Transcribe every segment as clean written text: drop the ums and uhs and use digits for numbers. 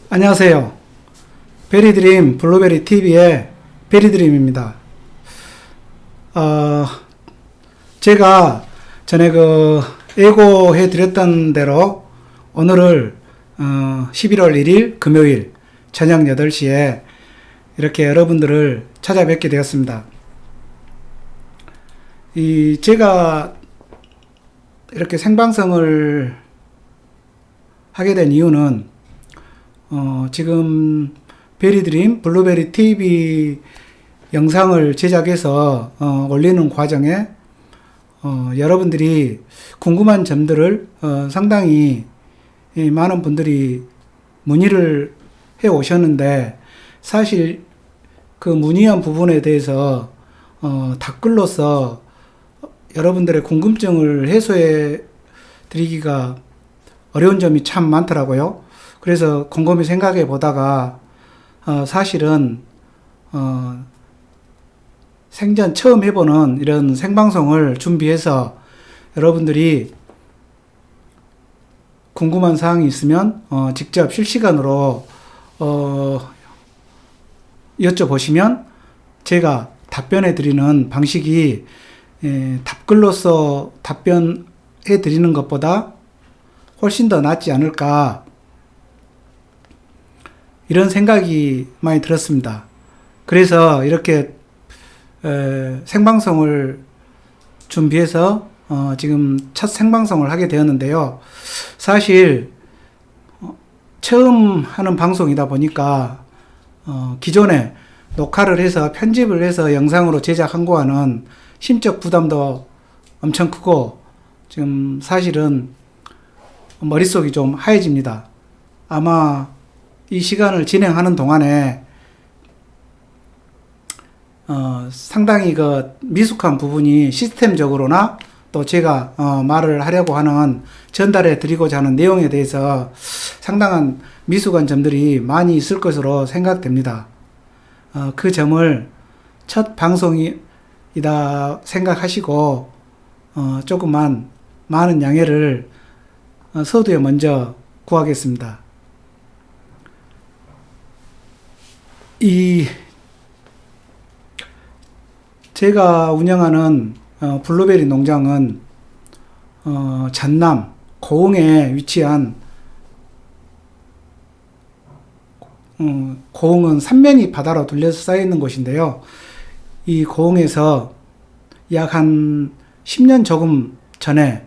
안녕하세요. 베리드림 블루베리 TV의 베리드림입니다. 제가 전에 예고해 드렸던 대로 오늘을 11월 1일 금요일 저녁 8시에 이렇게 여러분들을 찾아뵙게 되었습니다. 제가 이렇게 생방송을 하게 된 이유는 지금 베리드림 블루베리 TV 영상을 제작해서 올리는 과정에 여러분들이 궁금한 점들을 상당히 많은 분들이 문의를 해 오셨는데, 사실 그 문의한 부분에 대해서 댓글로서 여러분들의 궁금증을 해소해 드리기가 어려운 점이 참 많더라고요. 그래서 곰곰이 생각해 보다가 사실은 생전 처음 해보는 이런 생방송을 준비해서 여러분들이 궁금한 사항이 있으면 직접 실시간으로 여쭤보시면 제가 답변해 드리는 방식이 답글로서 답변해 드리는 것보다 훨씬 더 낫지 않을까, 이런 생각이 많이 들었습니다. 그래서 이렇게 생방송을 준비해서 지금 첫 생방송을 하게 되었는데요. 사실 처음 하는 방송이다 보니까 기존에 녹화를 해서 편집을 해서 영상으로 제작한 거와는 심적 부담도 엄청 크고, 지금 사실은 머릿속이 좀 하얘집니다. 아마 이 시간을 진행하는 동안에 상당히 미숙한 부분이 시스템적으로나 또 제가 말을 하려고 하는, 전달해 드리고자 하는 내용에 대해서 상당한 미숙한 점들이 많이 있을 것으로 생각됩니다. 그 점을 첫 방송이다 생각하시고 조금만 많은 양해를 서두에 먼저 구하겠습니다. 제가 운영하는 블루베리 농장은 전남 고흥에 위치한, 고흥은 삼면이 바다로 둘러서 쌓여 있는 곳인데요. 이 고흥에서 약 한 10년 조금 전에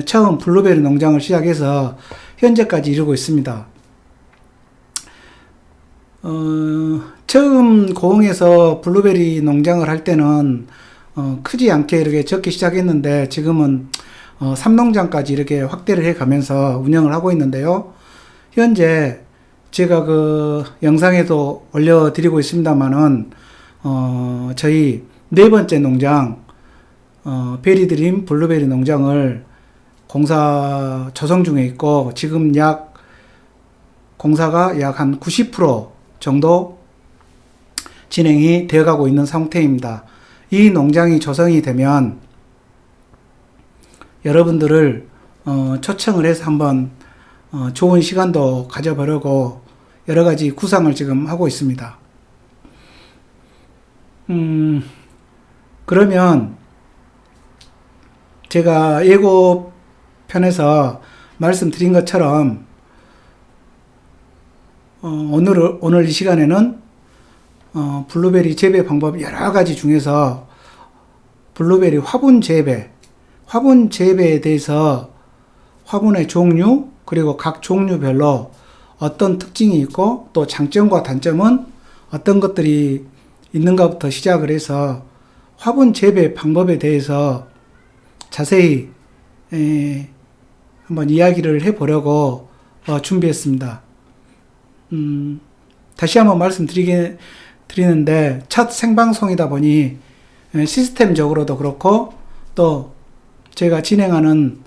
처음 블루베리 농장을 시작해서 현재까지 이루고 있습니다. 처음 고흥에서 블루베리 농장을 할 때는 크지 않게 이렇게 적게 시작했는데, 지금은 3농장까지 이렇게 확대를 해 가면서 운영을 하고 있는데요. 현재 제가 영상에도 올려드리고 있습니다만은 저희 네 번째 농장 베리드림 블루베리 농장을 공사 조성 중에 있고, 지금 공사가 약 한 90% 정도 진행이 되어가고 있는 상태입니다. 이 농장이 조성이 되면 여러분들을 초청을 해서 한번 좋은 시간도 가져보려고 여러 가지 구상을 지금 하고 있습니다. 그러면 제가 예고편에서 말씀드린 것처럼 오늘 이 시간에는 블루베리 재배 방법 여러 가지 중에서 블루베리 화분 재배에 대해서 화분의 종류, 그리고 각 종류별로 어떤 특징이 있고 또 장점과 단점은 어떤 것들이 있는가부터 시작을 해서 화분 재배 방법에 대해서 자세히 한번 이야기를 해보려고 준비했습니다. 다시 한번 말씀드리는데 첫 생방송이다 보니 시스템적으로도 그렇고 또 제가 진행하는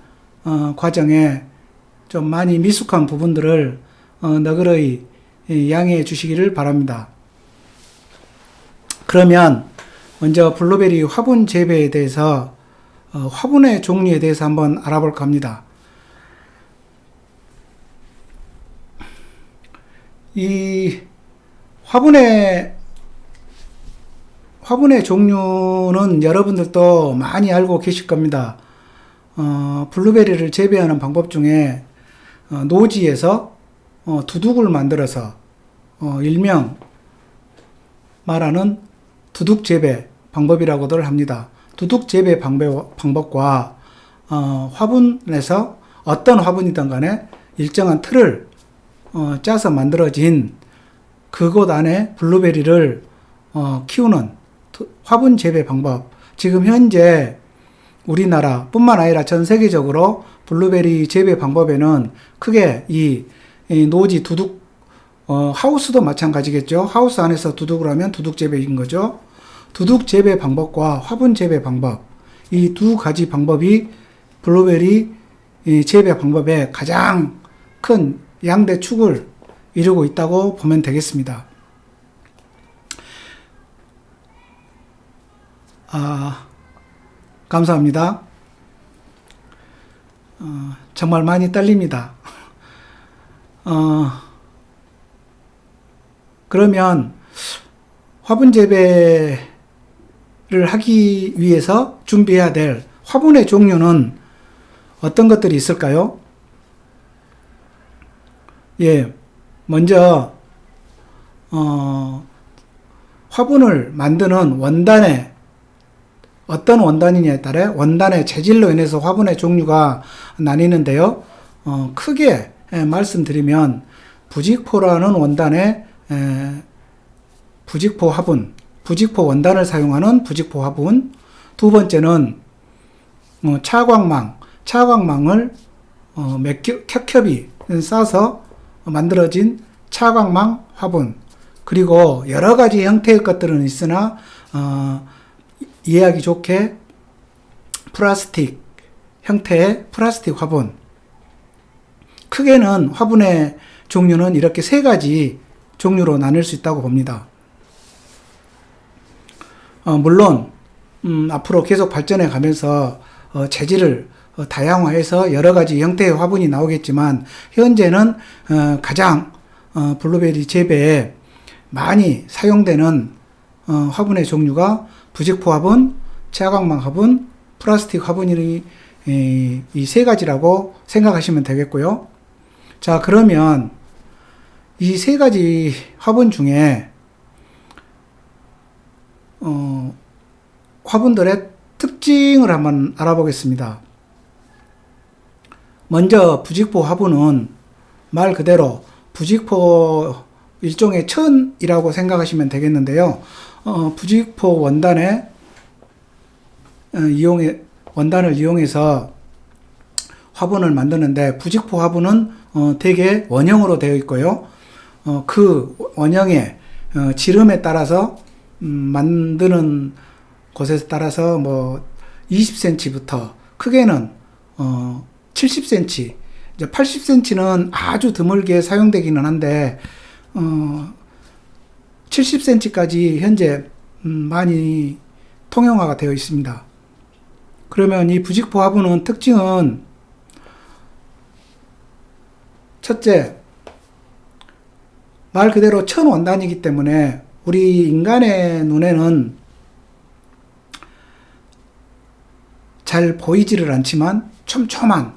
과정에 좀 많이 미숙한 부분들을 너그러이 양해해 주시기를 바랍니다. 그러면 먼저 블루베리 화분 재배에 대해서 화분의 종류에 대해서 한번 알아볼까 합니다. 이 화분의 종류는 여러분들도 많이 알고 계실 겁니다. 블루베리를 재배하는 방법 중에 노지에서 두둑을 만들어서 일명 말하는 두둑 재배 방법이라고들 합니다. 두둑 재배 방법과 화분에서 어떤 화분이든 간에 일정한 틀을 짜서 만들어진 그곳 안에 블루베리를 키우는 화분 재배 방법. 지금 현재 우리나라 뿐만 아니라 전 세계적으로 블루베리 재배 방법에는 크게 이 노지 두둑 하우스도 마찬가지겠죠. 하우스 안에서 두둑을 하면 두둑 재배인 거죠. 두둑 재배 방법과 화분 재배 방법, 이 두 가지 방법이 블루베리 재배 방법의 가장 큰 양대 축을 이루고 있다고 보면 되겠습니다. 감사합니다. 정말 많이 떨립니다. 그러면 화분 재배를 하기 위해서 준비해야 될 화분의 종류는 어떤 것들이 있을까요? 예, 먼저 화분을 만드는 원단의 어떤 원단이냐에 따라 원단의 재질로 인해서 화분의 종류가 나뉘는데요. 크게 말씀드리면 부직포라는 원단의 부직포 화분, 부직포 원단을 사용하는 부직포 화분. 두 번째는 차광망을 몇 겹겹이 싸서 만들어진 차광망 화분. 그리고 여러 가지 형태의 것들은 있으나 이해하기 좋게 플라스틱 형태의 플라스틱 화분. 크게는 화분의 종류는 이렇게 세 가지 종류로 나눌 수 있다고 봅니다. 물론 앞으로 계속 발전해 가면서 재질을 다양화해서 여러 가지 형태의 화분이 나오겠지만 현재는 가장 블루베리 재배에 많이 사용되는 화분의 종류가 부직포 화분, 차광망 화분, 플라스틱 화분이 이 세 가지라고 생각하시면 되겠고요. 자, 그러면 이 세 가지 화분 중에 화분들의 특징을 한번 알아보겠습니다. 먼저 부직포 화분은 말 그대로 부직포 일종의 천이라고 생각하시면 되겠는데요. 부직포 원단을 이용해서 화분을 만드는데 부직포 화분은 대개 원형으로 되어 있고요. 그 원형의 지름에 따라서 만드는 곳에 따라서 뭐 20cm부터 크게는 70cm, 이제 80cm는 아주 드물게 사용되기는 한데 70cm까지 현재 많이 통용화가 되어 있습니다. 그러면 이 부직포 화분은 특징은 첫째, 말 그대로 천 원단이기 때문에 우리 인간의 눈에는 잘 보이지를 않지만 촘촘한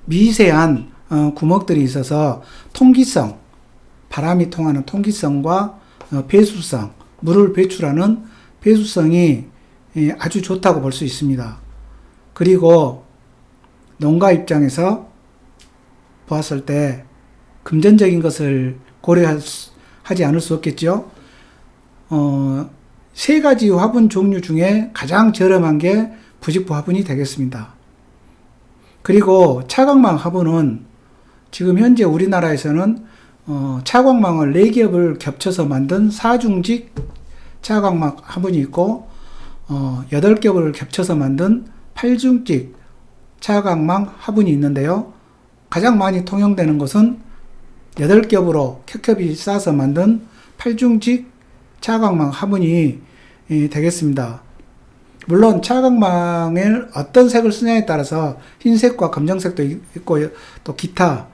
미세한 구멍들이 있어서 통기성, 바람이 통하는 통기성과 배수성, 물을 배출하는 배수성이 아주 좋다고 볼 수 있습니다. 그리고 농가 입장에서 보았을 때 금전적인 것을 고려하지 않을 수 없겠죠. 세 가지 화분 종류 중에 가장 저렴한 게 부직포 화분이 되겠습니다. 그리고 차광망 화분은 지금 현재 우리나라에서는 차광망을 4겹을 겹쳐서 만든 사중직 차광망 화분이 있고 8겹을 겹쳐서 만든 8중직 차광망 화분이 있는데요. 가장 많이 통용되는 것은 8겹으로 겹겹이 싸서 만든 8중직 차광망 화분이 되겠습니다. 물론 차광망을 어떤 색을 쓰냐에 따라서 흰색과 검정색도 있고 또 기타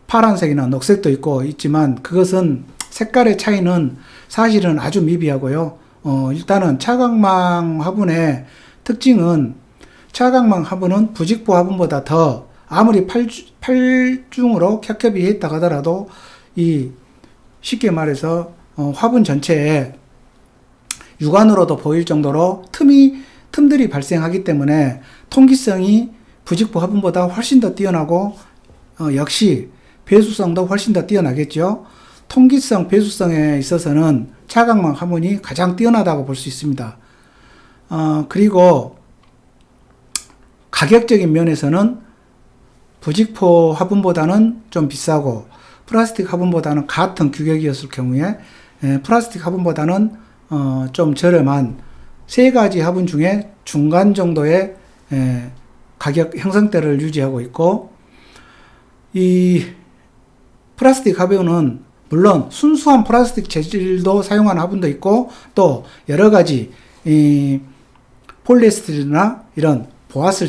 파란색이나 녹색도 있지만 그것은 색깔의 차이는 사실은 아주 미비하고요. 일단은 차광망 화분의 특징은 차광망 화분은 부직포 화분보다 더 아무리 8중으로 겹겹이 했다 하더라도 쉽게 말해서 화분 전체에 육안으로도 보일 정도로 틈들이 발생하기 때문에 통기성이 부직포 화분보다 훨씬 더 뛰어나고 역시 배수성도 훨씬 더 뛰어나겠죠. 통기성, 배수성에 있어서는 차광망 화분이 가장 뛰어나다고 볼 수 있습니다. 그리고 가격적인 면에서는 부직포 화분보다는 좀 비싸고 플라스틱 화분보다는 같은 규격이었을 경우에 플라스틱 화분보다는 좀 저렴한 세 가지 화분 중에 중간 정도의 가격 형성대를 유지하고 있고, 이 플라스틱 화분은 물론 순수한 플라스틱 재질도 사용하는 화분도 있고 또 여러 가지 폴리에스테르나 이런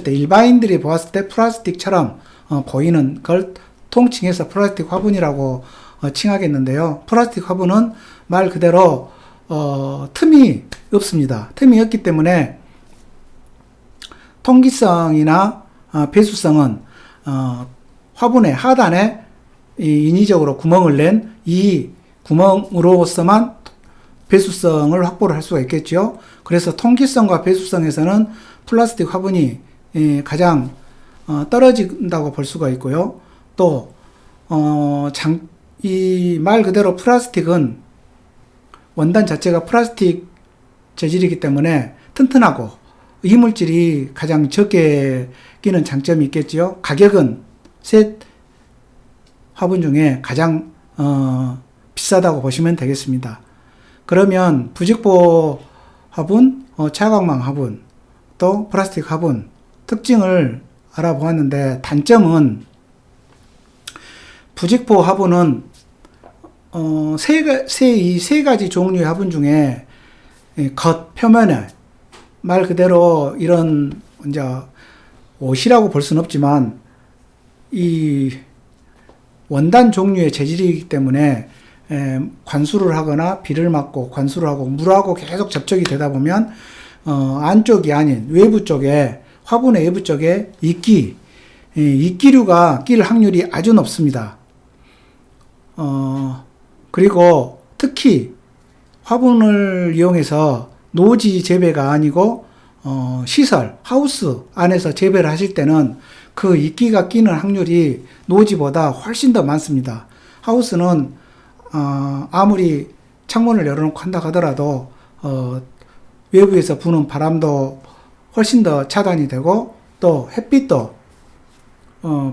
일반인들이 보았을 때 플라스틱처럼 보이는 걸 통칭해서 플라스틱 화분이라고 칭하겠는데요. 플라스틱 화분은 말 그대로 틈이 없습니다. 틈이 없기 때문에 통기성이나 배수성은 화분의 하단에 인위적으로 구멍을 낸 이 구멍으로서만 배수성을 확보를 할 수가 있겠죠. 그래서 통기성과 배수성에서는 플라스틱 화분이 가장 떨어진다고 볼 수가 있고요. 또 이 말 그대로 플라스틱은 원단 자체가 플라스틱 재질이기 때문에 튼튼하고 이물질이 가장 적게 끼는 장점이 있겠지요. 가격은 셋 화분 중에 가장 비싸다고 보시면 되겠습니다. 그러면 부직포 화분, 차광망 화분, 또 플라스틱 화분 특징을 알아보았는데, 단점은 부직포 화분은 이 세 가지 종류의 화분 중에 겉 표면에 말 그대로 이런 이제 옷이라고 볼 수는 없지만 이 원단 종류의 재질이기 때문에 관수를 하거나 비를 맞고 관수를 하고 물하고 계속 접촉이 되다 보면 안쪽이 아닌 외부 쪽에, 화분의 외부 쪽에 이끼류가 낄 확률이 아주 높습니다. 그리고 특히 화분을 이용해서 노지 재배가 아니고 시설, 하우스 안에서 재배를 하실 때는 그 이끼가 끼는 확률이 노지보다 훨씬 더 많습니다. 하우스는 아무리 창문을 열어놓고 한다 하더라도 외부에서 부는 바람도 훨씬 더 차단이 되고 또 햇빛도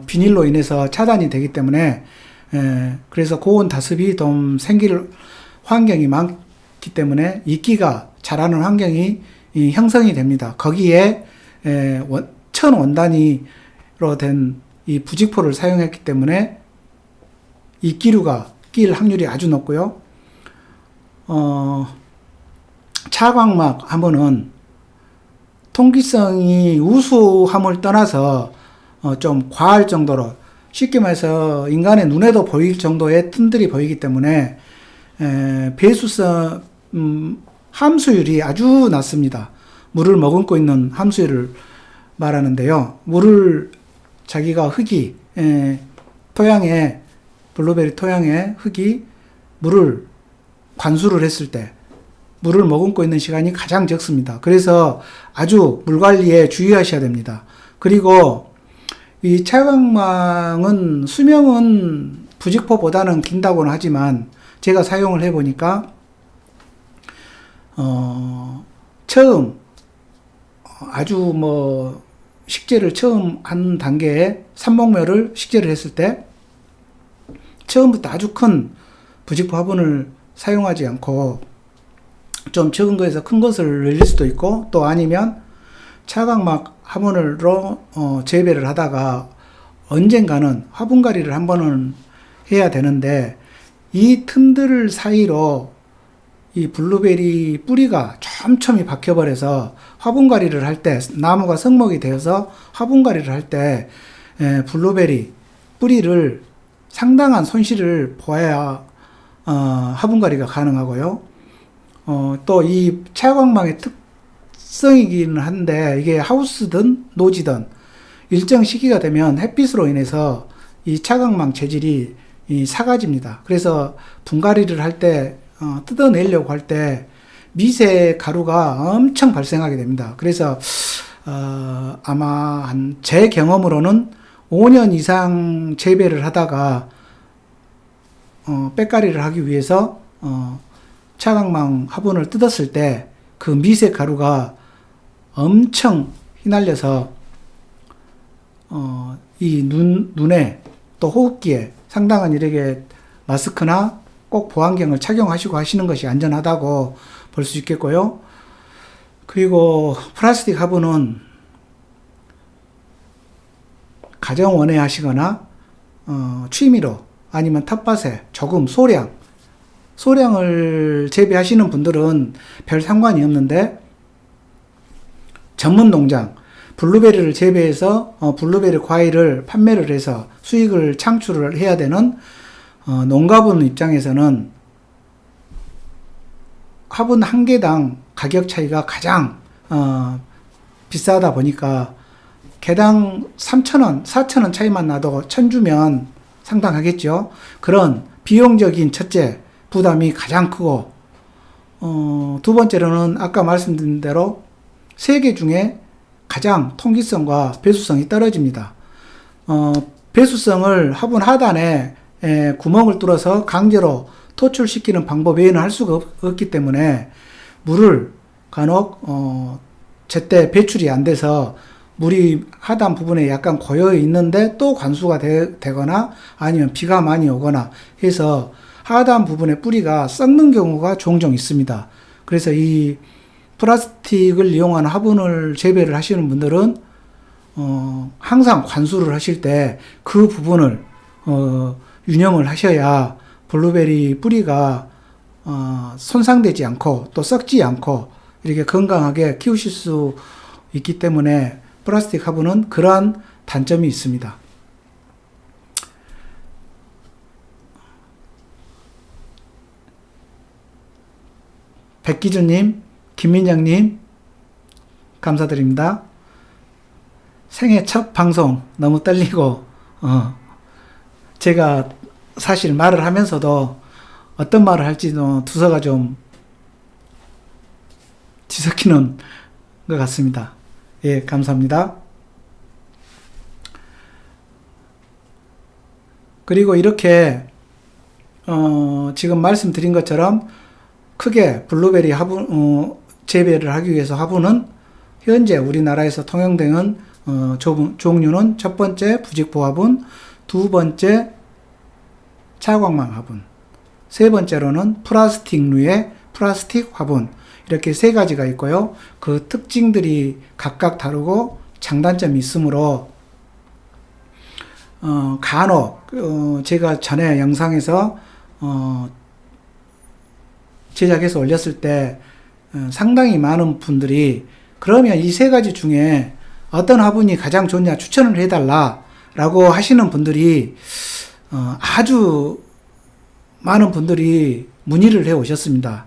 비닐로 인해서 차단이 되기 때문에 그래서 고온 다습이 좀 생길 환경이 많기 때문에 이끼가 자라는 환경이 형성이 됩니다. 거기에 천원단위로 된 이 부직포를 사용했기 때문에 이끼류가 낄 확률이 아주 높고요. 차광막 화분은 통기성이 우수함을 떠나서 좀 과할 정도로, 쉽게 말해서 인간의 눈에도 보일 정도의 틈들이 보이기 때문에 배수성 함수율이 아주 낮습니다. 물을 머금고 있는 함수율을 말하는데요. 물을 자기가 흙이 토양에, 블루베리 토양에 흙이 물을 관수를 했을 때 물을 머금고 있는 시간이 가장 적습니다. 그래서 아주 물 관리에 주의하셔야 됩니다. 그리고 이 차광망은 수명은 부직포보다는 긴다고는 하지만 제가 사용을 해보니까 처음 아주 뭐 식재를 처음 한 단계에 삽목묘를 식재를 했을 때 처음부터 아주 큰 부직포 화분을 사용하지 않고 좀 적은 거에서 큰 것을 늘릴 수도 있고, 또 아니면 차각막 화분으로 재배를 하다가 언젠가는 화분갈이를 한 번은 해야 되는데, 이 틈들 사이로 이 블루베리 뿌리가 촘촘히 박혀버려서 화분갈이를 할 때, 나무가 성목이 되어서 화분갈이를 할 때 블루베리 뿌리를 상당한 손실을 보아야 화분갈이가 가능하고요. 또 이 차광망의 특성이기는 한데, 이게 하우스든 노지든 일정 시기가 되면 햇빛으로 인해서 이 차광망 재질이 사가집니다. 그래서 분갈이를 할 때, 뜯어내려고 할 때 미세 가루가 엄청 발생하게 됩니다. 그래서 아마 제 경험으로는 5년 이상 재배를 하다가 빽가리를 하기 위해서 차광망 화분을 뜯었을 때 그 미세 가루가 엄청 휘날려서 이 눈에 또 호흡기에 상당한 이렇게 마스크나 꼭 보안경을 착용하시고 하시는 것이 안전하다고 볼 수 있겠고요. 그리고 플라스틱 화분은 가정원에 하시거나 취미로 아니면 텃밭에 조금 소량을 재배하시는 분들은 별 상관이 없는데, 전문 농장, 블루베리를 재배해서 블루베리 과일을 판매를 해서 수익을 창출을 해야 되는 농가분 입장에서는 화분 한 개당 가격 차이가 가장 비싸다 보니까 개당 3,000원, 4,000원 차이만 나도 1,000주면 상당하겠죠. 그런 비용적인 첫째 부담이 가장 크고, 두 번째로는 아까 말씀드린 대로 세 개 중에 가장 통기성과 배수성이 떨어집니다. 배수성을 화분 하단에 구멍을 뚫어서 강제로 토출시키는 방법 외에는 할 수가 없기 때문에, 물을 간혹 제때 배출이 안 돼서 물이 하단 부분에 약간 고여 있는데 또 관수가 되거나 아니면 비가 많이 오거나 해서 하단 부분의 뿌리가 썩는 경우가 종종 있습니다. 그래서 이 플라스틱을 이용한 화분을 재배를 하시는 분들은 항상 관수를 하실 때 그 부분을 유념을 하셔야 블루베리 뿌리가 손상되지 않고 또 썩지 않고 이렇게 건강하게 키우실 수 있기 때문에 플라스틱 화분은 그러한 단점이 있습니다. 백기준님, 김민정님, 감사드립니다. 생애 첫 방송 너무 떨리고, 제가 사실 말을 하면서도 어떤 말을 할지도 두서가 좀 뒤섞이는 것 같습니다. 예, 감사합니다. 그리고 이렇게, 지금 말씀드린 것처럼 크게 블루베리 화분, 재배를 하기 위해서 화분은 현재 우리나라에서 통용되는 종류는 첫 번째 부직포 화분, 두 번째 차광망 화분, 세 번째로는 플라스틱류의 플라스틱 화분, 이렇게 세 가지가 있고요. 그 특징들이 각각 다르고 장단점이 있으므로 간혹 제가 전에 영상에서 제작해서 올렸을 때 상당히 많은 분들이 그러면 이 세 가지 중에 어떤 화분이 가장 좋냐 추천을 해달라 라고 하시는 분들이 아주 많은 분들이 문의를 해 오셨습니다.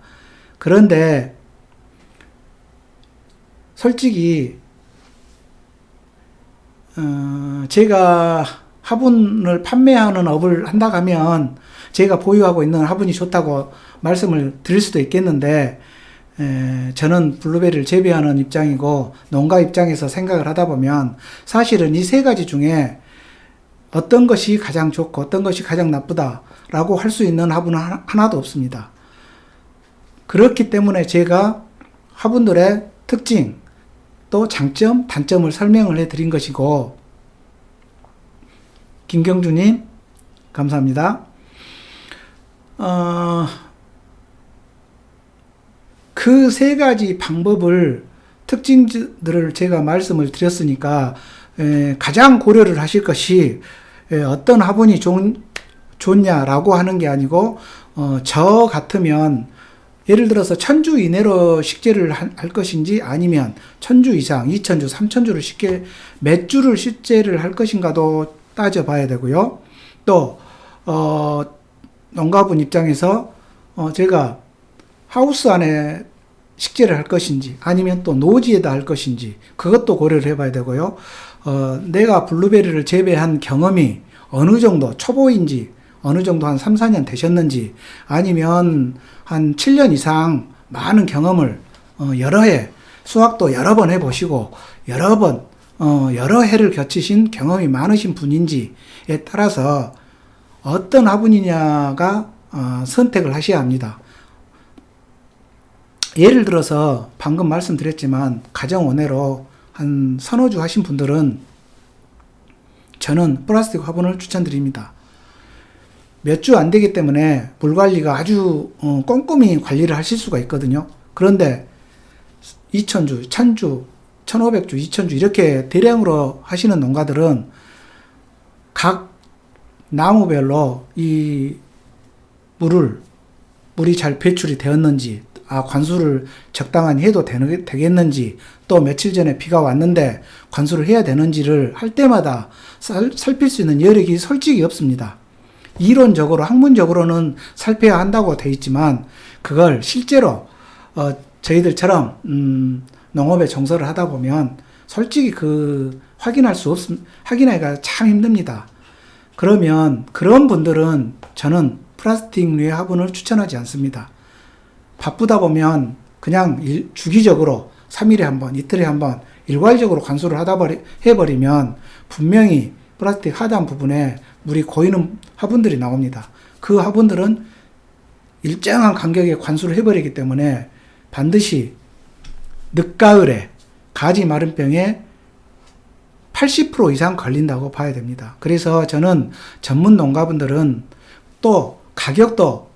그런데 솔직히 제가 화분을 판매하는 업을 한다고 하면 제가 보유하고 있는 화분이 좋다고 말씀을 드릴 수도 있겠는데, 저는 블루베리를 재배하는 입장이고 농가 입장에서 생각을 하다 보면 사실은 이 세 가지 중에 어떤 것이 가장 좋고 어떤 것이 가장 나쁘다라고 할 수 있는 화분은 하나도 없습니다. 그렇기 때문에 제가 화분들의 특징, 또 장점, 단점을 설명을 해드린 것이고, 김경주님, 감사합니다. 그 세 가지 방법을, 특징들을 제가 말씀을 드렸으니까, 가장 고려를 하실 것이, 어떤 화분이 좋냐라고 하는 게 아니고, 저 같으면, 예를 들어서 1000주 이내로 식재를 할 것인지 아니면 1000주 이상, 2000주, 3000주를 몇 주를 식재를 할 것인가도 따져봐야 되고요. 또 농가분 입장에서 제가 하우스 안에 식재를 할 것인지 아니면 또 노지에다 할 것인지 그것도 고려를 해봐야 되고요. 내가 블루베리를 재배한 경험이 어느 정도 초보인지 어느 정도 한 3, 4년 되셨는지 아니면 한 7년 이상 많은 경험을 여러 해 수확도 여러 번 해보시고 여러 해를 거치신 경험이 많으신 분인지에 따라서 어떤 화분이냐가 선택을 하셔야 합니다. 예를 들어서 방금 말씀드렸지만 가정원해로 한 서너 주 하신 분들은 저는 플라스틱 화분을 추천드립니다. 몇 주 안 되기 때문에 물 관리가 아주 꼼꼼히 관리를 하실 수가 있거든요. 그런데 2000주, 1000주, 1500주, 2000주 이렇게 대량으로 하시는 농가들은 각 나무별로 이 물이 잘 배출이 되었는지, 관수를 적당히 해도 되겠는지, 또 며칠 전에 비가 왔는데 관수를 해야 되는지를 할 때마다 살필 수 있는 여력이 솔직히 없습니다. 이론적으로, 학문적으로는 살펴야 한다고 돼 있지만, 그걸 실제로, 저희들처럼, 농업에 종사를 하다 보면, 솔직히 확인하기가 참 힘듭니다. 그러면, 그런 분들은 저는 플라스틱류의 화분을 추천하지 않습니다. 바쁘다 보면, 그냥 주기적으로, 3일에 한 번, 이틀에 한 번, 일괄적으로 관수를 해버리면, 분명히 플라스틱 하단 부분에 물이 고이는 화분들이 나옵니다. 그 화분들은 일정한 간격에 관수를 해버리기 때문에 반드시 늦가을에 가지 마른병에 80% 이상 걸린다고 봐야 됩니다. 그래서 저는 전문 농가분들은 또 가격도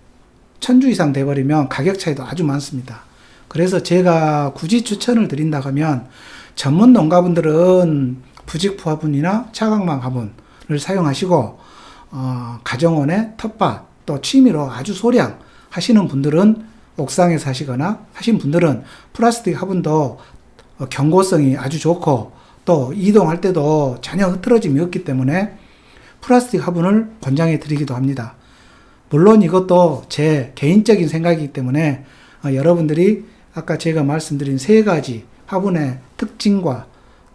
1000주 이상 돼버리면 가격 차이도 아주 많습니다. 그래서 제가 굳이 추천을 드린다고 하면 전문 농가분들은 부직포 화분이나 차광망 화분을 사용하시고 가정원에 텃밭 또 취미로 아주 소량 하시는 분들은 옥상에서 하시거나 하신 분들은 플라스틱 화분도 경고성이 아주 좋고 또 이동할 때도 전혀 흐트러짐이 없기 때문에 플라스틱 화분을 권장해 드리기도 합니다. 물론 이것도 제 개인적인 생각이기 때문에 여러분들이 아까 제가 말씀드린 세 가지 화분의 특징과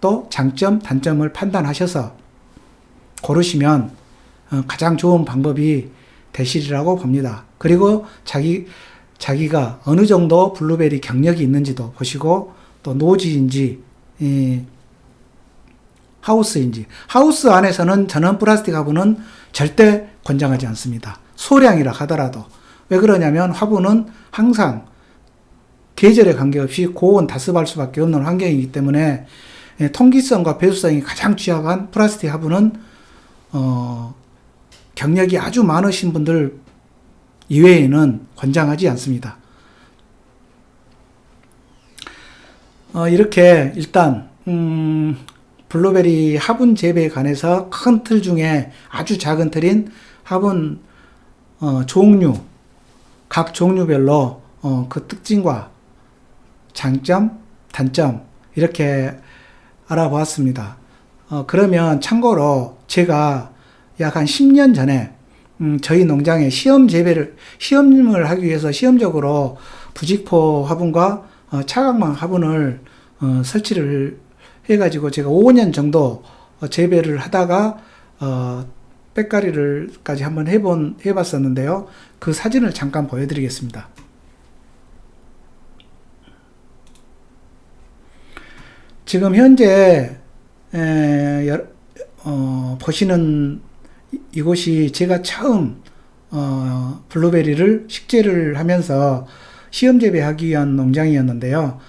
또 장점, 단점을 판단하셔서 고르시면 가장 좋은 방법이 되시리라고 봅니다. 그리고 자기가 어느 정도 블루베리 경력이 있는지도 보시고 또 노지인지 하우스인지 하우스 안에서는 저는 플라스틱 화분은 절대 권장하지 않습니다. 소량이라 하더라도. 왜 그러냐면 화분은 항상 계절에 관계없이 고온 다습할 수밖에 없는 환경이기 때문에 통기성과 배수성이 가장 취약한 플라스틱 화분은 경력이 아주 많으신 분들 이외에는 권장하지 않습니다. 이렇게 일단 블루베리 화분 재배에 관해서 큰 틀 중에 아주 작은 틀인 화분 종류, 각 종류별로 그 특징과 장점, 단점 이렇게 알아보았습니다. 그러면 참고로 제가 약 한 10년 전에 저희 농장에 시험을 하기 위해서 시험적으로 부직포 화분과 차광망 화분을 설치를 해가지고 제가 5년 정도 재배를 하다가 빽가리를까지 한번 해봤었는데요. 그 사진을 잠깐 보여드리겠습니다. 지금 현재 보시는 이곳이 제가 처음 블루베리를 식재를 하면서 시험 재배하기 위한 농장이었는데요.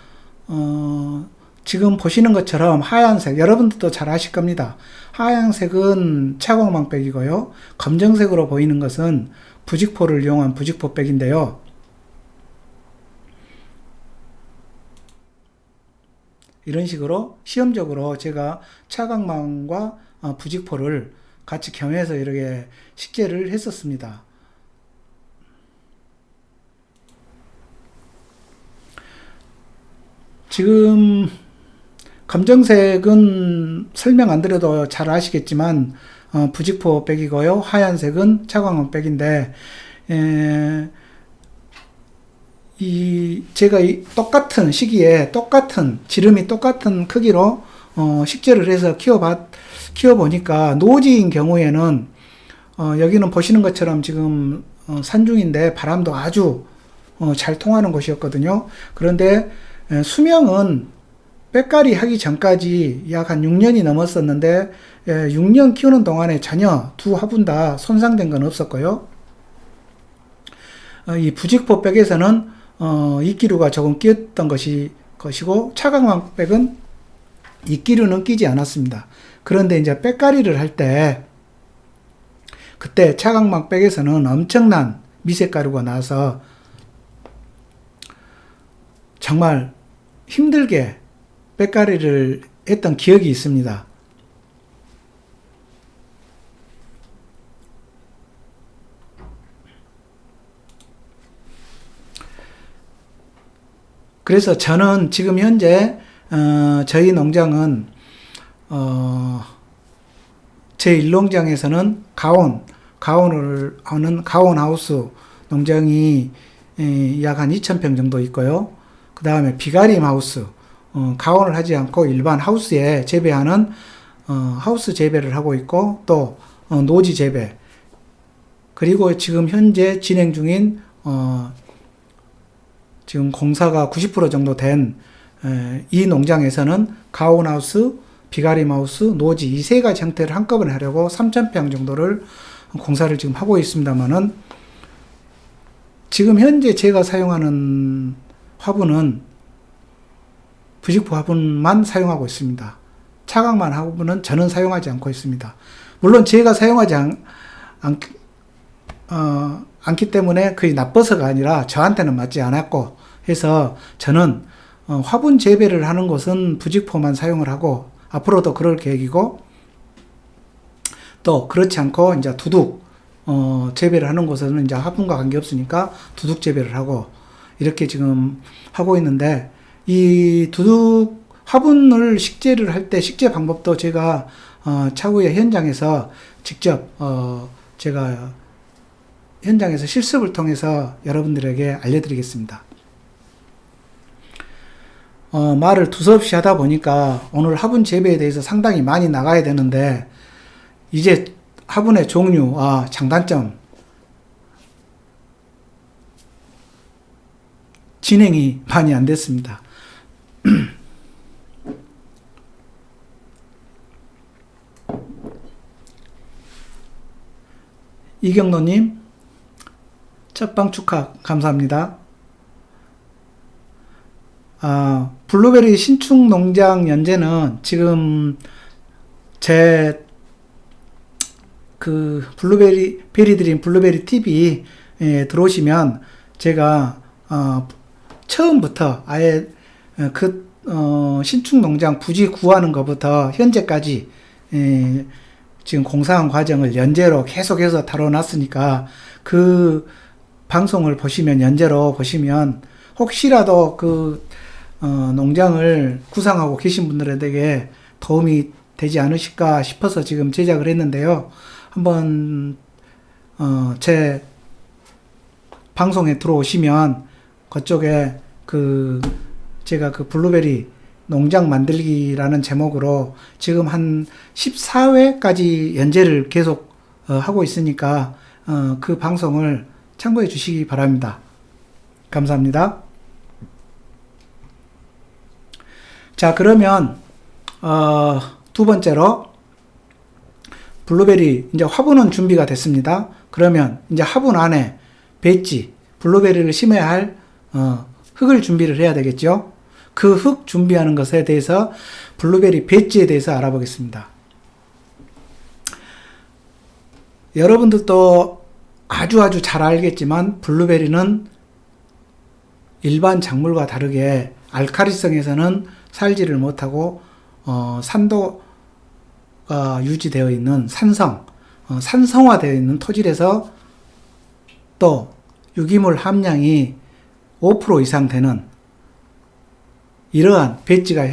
지금 보시는 것처럼 하얀색, 여러분들도 잘 아실 겁니다. 하얀색은 차광망백이고요. 검정색으로 보이는 것은 부직포를 이용한 부직포백인데요. 이런 식으로 시험적으로 제가 차광망과 부직포를 같이 겸해서 이렇게 식재를 했었습니다. 지금 검정색은 설명 안 드려도 잘 아시겠지만 부직포 백이고요. 하얀색은 차광망 백인데 제가 똑같은 시기에 똑같은 지름이 똑같은 크기로 식재를 해서 키워보니까 노지인 경우에는 여기는 보시는 것처럼 지금 산중인데 바람도 아주 잘 통하는 곳이었거든요. 그런데 수명은 빽가리 하기 전까지 약 한 6년이 넘었었는데 6년 키우는 동안에 전혀 두 화분 다 손상된 건 없었고요. 이 부직포 백에서는 이끼류가 조금 끼었던 것이고 차광망 백은 이끼류는 끼지 않았습니다. 그런데 이제 빽가리를 할 때 그때 차광망 백에서는 엄청난 미색가루가 나서 정말 힘들게 빽가리를 했던 기억이 있습니다. 그래서 저는 지금 현재 저희 농장은 제 일농장에서는 가온을 하는 가온하우스 농장이 약 한 2,000평 정도 있고요. 그 다음에 비가림 하우스, 가온을 하지 않고 일반 하우스에 재배하는 하우스 재배를 하고 있고, 또 노지 재배, 그리고 지금 현재 진행 중인 지금 공사가 90% 정도 된 이 농장에서는 가온하우스, 비가림하우스, 노지 이 세 가지 형태를 한꺼번에 하려고 3,000평 정도를 공사를 지금 하고 있습니다만은, 지금 현재 제가 사용하는 화분은 부직포 화분만 사용하고 있습니다. 차광망 화분은 저는 사용하지 않고 있습니다. 물론 제가 사용하지 않기 때문에 그게 나빠서가 아니라 저한테는 맞지 않았고 해서 저는 화분 재배를 하는 것은 부직포만 사용을 하고 앞으로도 그럴 계획이고, 또 그렇지 않고 이제 두둑 재배를 하는 곳에서는 이제 화분과 관계없으니까 두둑 재배를 하고 이렇게 지금 하고 있는데, 이 두둑 화분을 식재를 할 때 식재 방법도 제가 차후에 현장에서 직접 제가 현장에서 실습을 통해서 여러분들에게 알려드리겠습니다. 말을 두서없이 하다 보니까 오늘 화분 재배에 대해서 상당히 많이 나가야 되는데, 이제 화분의 종류, 장단점, 진행이 많이 안 됐습니다. 이경노님, 첫방 축하 감사합니다. 블루베리 신축 농장 연재는 지금 제 블루베리 베리드림 블루베리 TV 들어오시면 제가 처음부터 아예 신축 농장 부지 구하는 것부터 현재까지 지금 공사한 과정을 연재로 계속해서 다뤄놨으니까 그 방송을 보시면, 연재로 보시면 혹시라도 농장을 구상하고 계신 분들에게 도움이 되지 않으실까 싶어서 지금 제작을 했는데요. 한번 제 방송에 들어오시면 그쪽에 제가 블루베리 농장 만들기라는 제목으로 지금 한 14회까지 연재를 계속 하고 있으니까 그 방송을 참고해 주시기 바랍니다. 감사합니다. 자, 그러면 두 번째로 블루베리 이제 화분은 준비가 됐습니다. 그러면 이제 화분 안에 배지, 블루베리를 심어야 할 흙을 준비를 해야 되겠죠. 그 흙 준비하는 것에 대해서 블루베리 배지에 대해서 알아보겠습니다. 여러분들도 아주 잘 알겠지만 블루베리는 일반 작물과 다르게 알카리성에서는 살지를 못하고 산도가 유지되어 있는 산성화되어 있는 토질에서 또 유기물 함량이 5% 이상 되는 이러한 배지가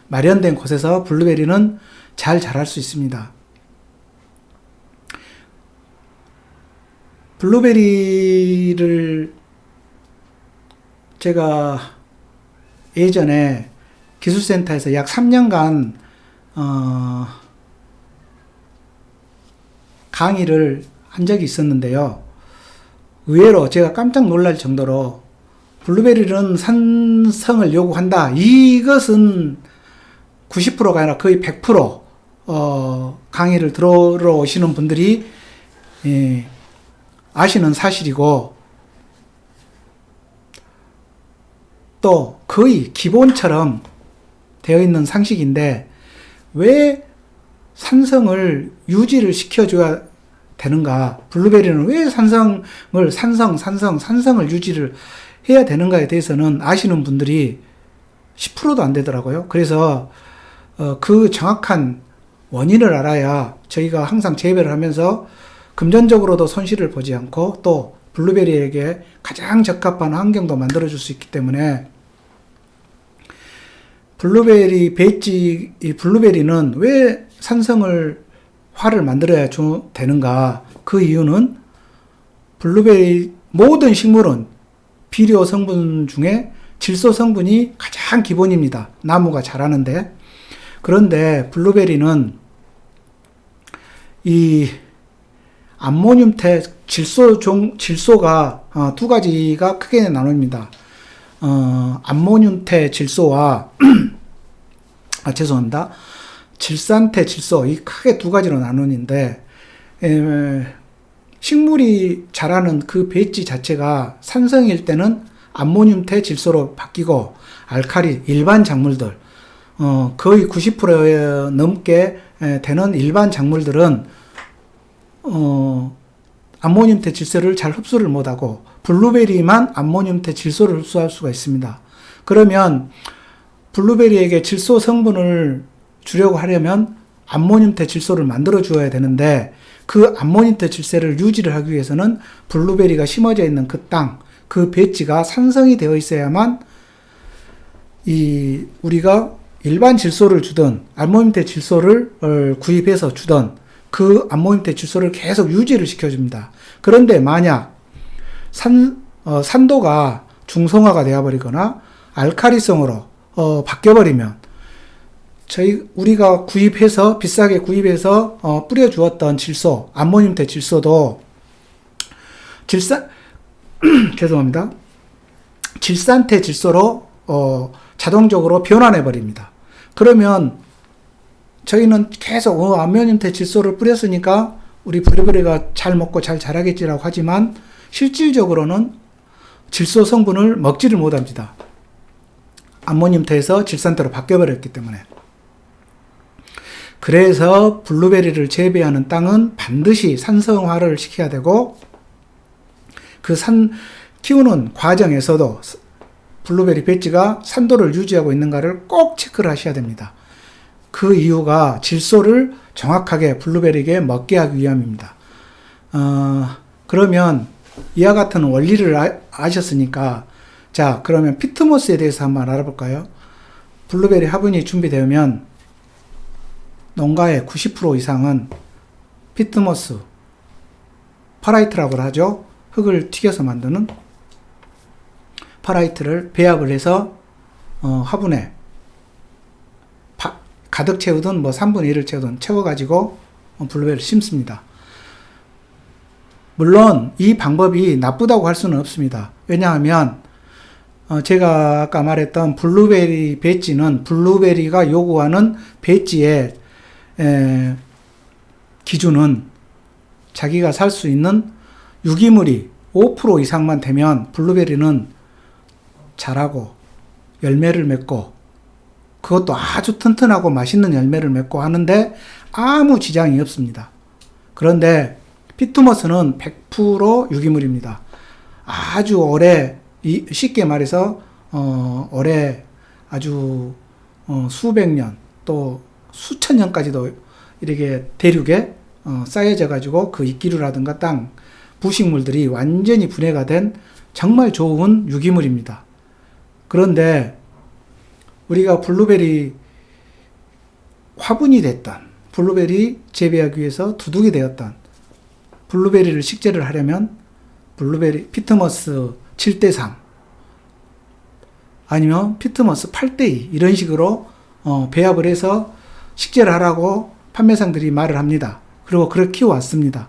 마련된 곳에서 블루베리는 잘 자랄 수 있습니다. 블루베리를 제가 예전에 기술센터에서 약 3년간 강의를 한 적이 있었는데요. 의외로 제가 깜짝 놀랄 정도로 블루베리는 산성을 요구한다. 이것은 90%가 아니라 거의 100% 강의를 들어오시는 분들이 아시는 사실이고, 또 거의 기본처럼 되어 있는 상식인데 왜 산성을 유지를 시켜줘야 되는가? 블루베리는 왜 산성을 유지를 해야 되는가에 대해서는 아시는 분들이 10%도 안 되더라고요. 그래서 그 정확한 원인을 알아야 저희가 항상 재배를 하면서 금전적으로도 손실을 보지 않고 또 블루베리에게 가장 적합한 환경도 만들어줄 수 있기 때문에 블루베리는 왜 화를 만들어야 되는가? 그 이유는 모든 식물은 비료 성분 중에 질소 성분이 가장 기본입니다. 나무가 자라는데. 그런데 블루베리는 이 암모늄태 질소가 두 가지가 크게 나눕니다. 암모늄태 질소와 질산태 질소, 이 크게 두 가지로 나누는데, 식물이 자라는 그 배지 자체가 산성일 때는 암모늄태 질소로 바뀌고, 일반 작물들, 거의 90% 넘게 되는 일반 작물들은, 암모늄태 질소를 잘 흡수를 못하고, 블루베리만 암모늄태 질소를 흡수할 수가 있습니다. 그러면, 블루베리에게 질소 성분을 주려고 하려면 암모늄태 질소를 만들어 주어야 되는데, 그 암모늄태 질소를 유지를 하기 위해서는 블루베리가 심어져 있는 그 땅, 그 배지가 산성이 되어 있어야만 우리가 일반 질소를 주든 암모늄태 질소를 구입해서 주든 그 암모늄태 질소를 계속 유지를 시켜줍니다. 그런데 만약 산도가 중성화가 되어버리거나 알카리성으로 바뀌어버리면 우리가 비싸게 구입해서 뿌려주었던 질소, 암모늄태 질소도 질산태 질소로 자동적으로 변환해버립니다. 그러면 저희는 계속 암모늄태 질소를 뿌렸으니까 우리 블루베리가 잘 먹고 잘 자라겠지라고 하지만 실질적으로는 질소 성분을 먹지를 못합니다. 암모늄태에서 질산태로 바뀌어버렸기 때문에. 그래서 블루베리를 재배하는 땅은 반드시 산성화를 시켜야 되고, 키우는 과정에서도 블루베리 배지가 산도를 유지하고 있는가를 꼭 체크를 하셔야 됩니다. 그 이유가 질소를 정확하게 블루베리에게 먹게 하기 위함입니다. 그러면 이와 같은 원리를 아셨으니까, 자, 그러면 피트모스에 대해서 한번 알아볼까요? 블루베리 화분이 준비되면 농가의 90% 이상은 피트모스, 퍼라이트라고 하죠. 흙을 튀겨서 만드는 퍼라이트를 배합을 해서 화분에 가득 채우든 3분의 1을 채우든 채워가지고 블루베리를 심습니다. 물론 이 방법이 나쁘다고 할 수는 없습니다. 왜냐하면 제가 아까 말했던 블루베리 배지는 블루베리가 요구하는 배지의 기준은 자기가 살 수 있는 유기물이 5% 이상만 되면 블루베리는 자라고 열매를 맺고 그것도 아주 튼튼하고 맛있는 열매를 맺고 하는데 아무 지장이 없습니다. 그런데 피투머스는 100% 유기물입니다. 아주 오래, 쉽게 말해서 오래 아주 수백 년 또 수천 년까지도 이렇게 대륙에 쌓여져 가지고 그 이끼류라든가 땅, 부식물들이 완전히 분해가 된 정말 좋은 유기물입니다. 그런데 우리가 블루베리 화분이 됐던, 블루베리 재배하기 위해서 두둑이 되었던, 블루베리를 식재를 하려면 블루베리 피트머스 7대3 아니면 피트머스 8대2 이런 식으로 배합을 해서 식재를 하라고 판매상들이 말을 합니다. 그리고 그렇게 키워왔습니다.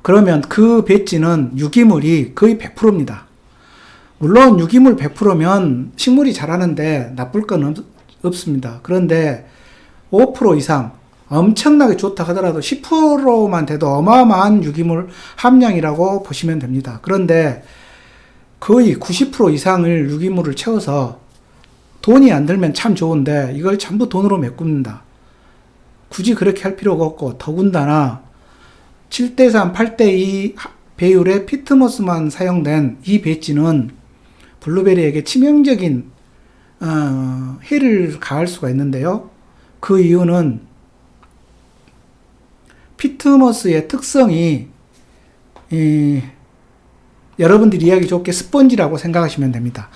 그러면 그 배지는 유기물이 거의 100%입니다. 물론 유기물 100%면 식물이 자라는데 나쁠 건 없습니다. 그런데 5% 이상 엄청나게 좋다 하더라도 10%만 돼도 어마어마한 유기물 함량이라고 보시면 됩니다. 그런데 거의 90% 이상을 유기물을 채워서 돈이 안 들면 참 좋은데 이걸 전부 돈으로 메꿉니다. 굳이 그렇게 할 필요가 없고 더군다나 7대3, 8대2 배율의 피트머스만 사용된 이 배지는 블루베리에게 치명적인 해를 가할 수가 있는데요. 그 이유는 피트머스의 특성이 여러분들이 이해하기 좋게 스펀지라고 생각하시면 됩니다.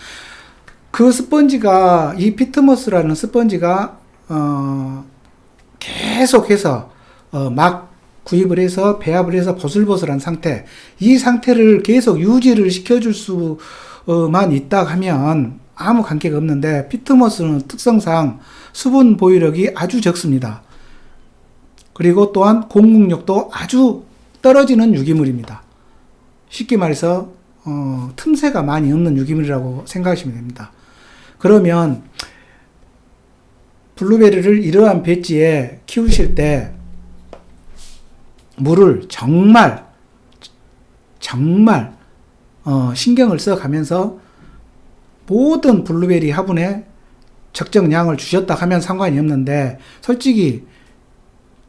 그 스펀지가 이 피트머스라는 스펀지가 계속해서 막 구입을 해서 배합을 해서 보슬보슬한 상태, 이 상태를 계속 유지를 시켜줄 수만 있다 하면 아무 관계가 없는데 피트머스는 특성상 수분 보유력이 아주 적습니다. 그리고 또한 공급력도 아주 떨어지는 유기물입니다. 쉽게 말해서 틈새가 많이 없는 유기물이라고 생각하시면 됩니다. 그러면 블루베리를 이러한 배지에 키우실 때 물을 정말 신경을 써 가면서 모든 블루베리 화분에 적정량을 주셨다 하면 상관이 없는데 솔직히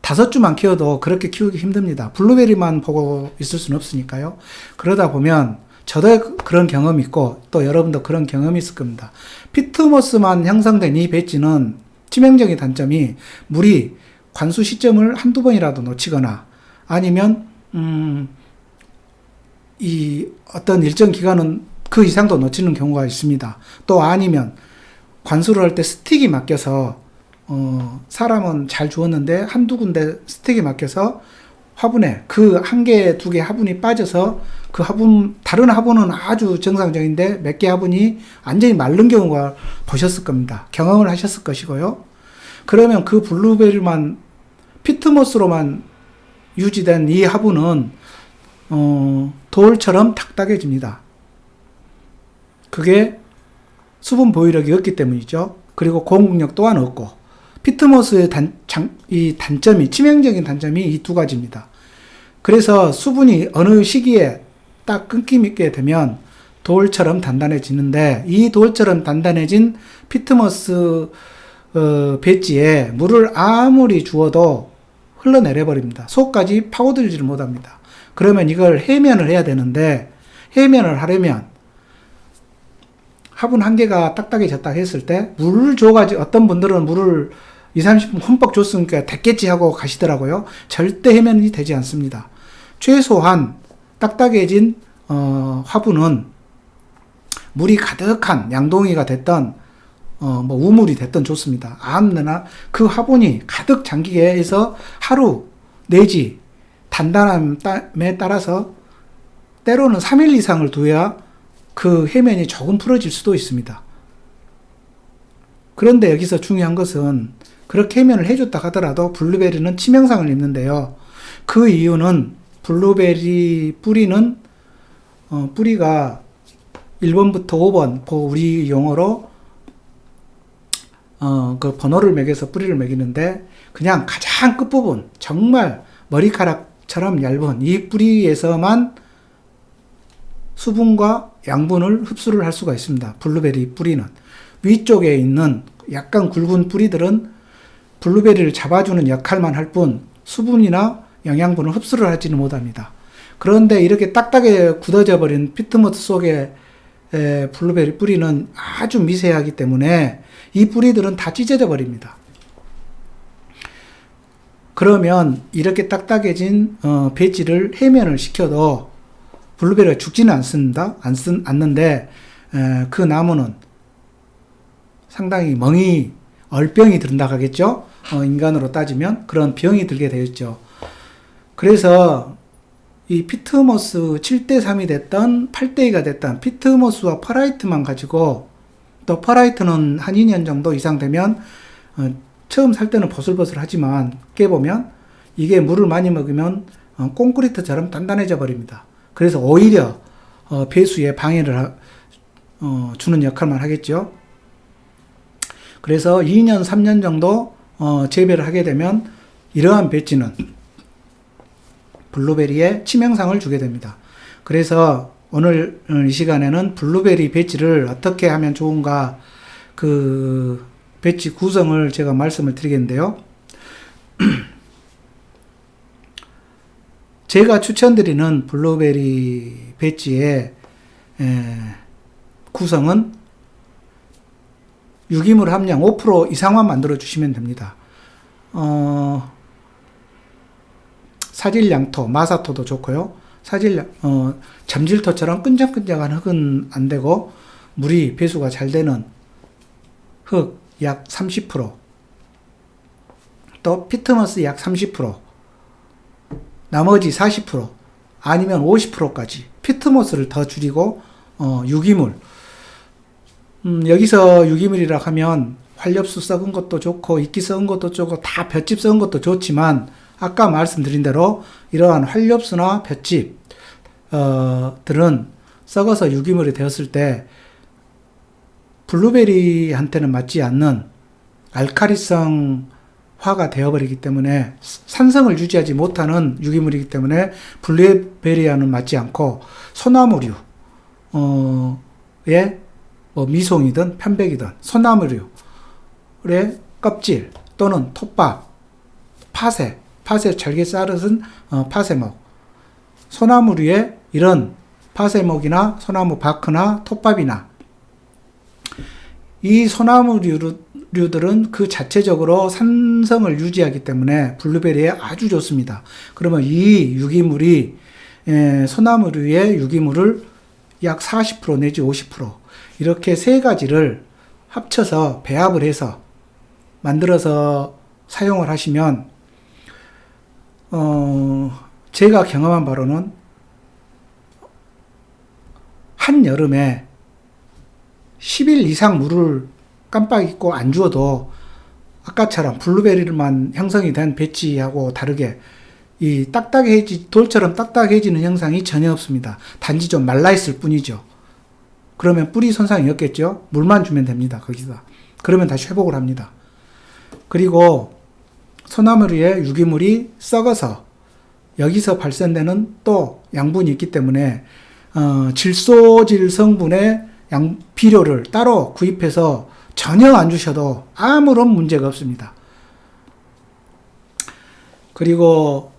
5주만 키워도 그렇게 키우기 힘듭니다. 블루베리만 보고 있을 수는 없으니까요. 그러다 보면 저도 그런 경험이 있고 또 여러분도 그런 경험이 있을 겁니다. 피트머스만 형성된 이 배지는 치명적인 단점이 물이 관수 시점을 한두 번이라도 놓치거나 아니면 이 어떤 일정 기간은 그 이상도 놓치는 경우가 있습니다. 또 아니면 관수를 할 때 스틱이 막혀서 사람은 잘 주었는데 한두 군데 스틱이 막혀서 화분에 그 한 개, 두 개 화분이 빠져서 그 화분, 다른 화분은 아주 정상적인데 몇 개 화분이 완전히 마른 경우가 보셨을 겁니다. 경험을 하셨을 것이고요. 그러면 그 블루베리만 피트머스로만 유지된 이 화분은 돌처럼 딱딱해집니다. 그게 수분 보유력이 없기 때문이죠. 그리고 공급력 또한 없고 피트머스의 단점이 치명적인 단점이 이 두 가지입니다. 그래서 수분이 어느 시기에 딱 끊기게 되면 돌처럼 단단해지는데 이 돌처럼 단단해진 피트머스 배지에 물을 아무리 주어도 흘러내려 버립니다. 속까지 파고들지를 못합니다. 그러면 이걸 해면을 해야 되는데 해면을 하려면 화분 한 개가 딱딱해졌다 했을 때 물을 줘가지고 어떤 분들은 물을 20-30분 흠뻑 줬으니까 됐겠지 하고 가시더라고요. 절대 해면이 되지 않습니다. 최소한 딱딱해진 화분은 물이 가득한 양동이가 됐던 우물이 됐던 좋습니다. 아무나 그 화분이 가득 잠기게 해서 하루 내지 단단함에 따라서 때로는 3일 이상을 둬야 그 해면이 조금 풀어질 수도 있습니다. 그런데 여기서 중요한 것은 그렇게 해면을 해줬다 하더라도 블루베리는 치명상을 입는데요. 그 이유는 블루베리 뿌리는 뿌리가 1번부터 5번 우리 용어로 그 번호를 매겨서 뿌리를 매기는데 그냥 가장 끝부분 정말 머리카락처럼 얇은 이 뿌리에서만 수분과 양분을 흡수를 할 수가 있습니다. 블루베리 뿌리는. 위쪽에 있는 약간 굵은 뿌리들은 블루베리를 잡아주는 역할만 할 뿐 수분이나 영양분을 흡수를 하지는 못합니다. 그런데 이렇게 딱딱하게 굳어져 버린 피트모스 속에 블루베리 뿌리는 아주 미세하기 때문에 이 뿌리들은 다 찢어져 버립니다. 그러면 이렇게 딱딱해진 배지를 해면을 시켜도 블루베리가 죽지는 않습니다. 않는데 그 나무는 상당히 멍이 얼병이 든다 하겠죠. 인간으로 따지면 그런 병이 들게 되었죠. 그래서 이 피트모스 7대3이 됐던 8대2가 됐던 피트모스와 퍼라이트만 가지고, 또 퍼라이트는 한 2년 정도 이상 되면 처음 살 때는 보슬보슬하지만 깨보면 이게 물을 많이 먹으면 콘크리트처럼 단단해져 버립니다. 그래서 오히려 배수에 방해를 주는 역할만 하겠죠. 그래서 2년 3년 정도 재배를 하게 되면 이러한 배지는 블루베리에 치명상을 주게 됩니다. 그래서 오늘 이 시간에는 블루베리 배지를 어떻게 하면 좋은가, 그 배지 구성을 제가 말씀을 드리겠는데요. 제가 추천드리는 블루베리 배지의 구성은 유기물 함량 5% 이상만 만들어 주시면 됩니다. 사질양토, 마사토도 좋고요. 잠질토처럼 끈적끈적한 흙은 안 되고, 물이 배수가 잘 되는 흙 약 30%, 또 피트모스 약 30%, 나머지 40%, 아니면 50%까지 피트모스를 더 줄이고, 유기물. 여기서 유기물이라 하면 활엽수 썩은 것도 좋고, 이끼 썩은 것도 좋고, 다 볏짚 썩은 것도 좋지만, 아까 말씀드린 대로 이러한 활엽수나 볏짚 들은 썩어서 유기물이 되었을 때 블루베리한테는 맞지 않는 알카리성 화가 되어버리기 때문에, 산성을 유지하지 못하는 유기물이기 때문에 블루베리와는 맞지 않고, 소나무류의 뭐 미송이든 편백이든 소나무류의 껍질 또는 톱밥, 파세 잘게 썰은 파세목, 소나무류의 이런 파세목이나 소나무 바크나 톱밥이나, 이 소나무류들은 그 자체적으로 산성을 유지하기 때문에 블루베리에 아주 좋습니다. 그러면 이 유기물이 소나무류의 유기물을 약 40% 내지 50% 이렇게 세 가지를 합쳐서 배합을 해서 만들어서 사용을 하시면, 제가 경험한 바로는 한여름에 10일 이상 물을 깜빡 잊고 안 주어도 아까처럼 블루베리만 형성이 된 배지하고 다르게 이 돌처럼 딱딱해지는 현상이 전혀 없습니다. 단지 좀 말라있을 뿐이죠. 그러면 뿌리 손상이 없겠죠? 물만 주면 됩니다. 거기서. 그러면 다시 회복을 합니다. 그리고 소나무류의 유기물이 썩어서 여기서 발생되는 또 양분이 있기 때문에 질소질 성분의 비료를 따로 구입해서 전혀 안 주셔도 아무런 문제가 없습니다. 그리고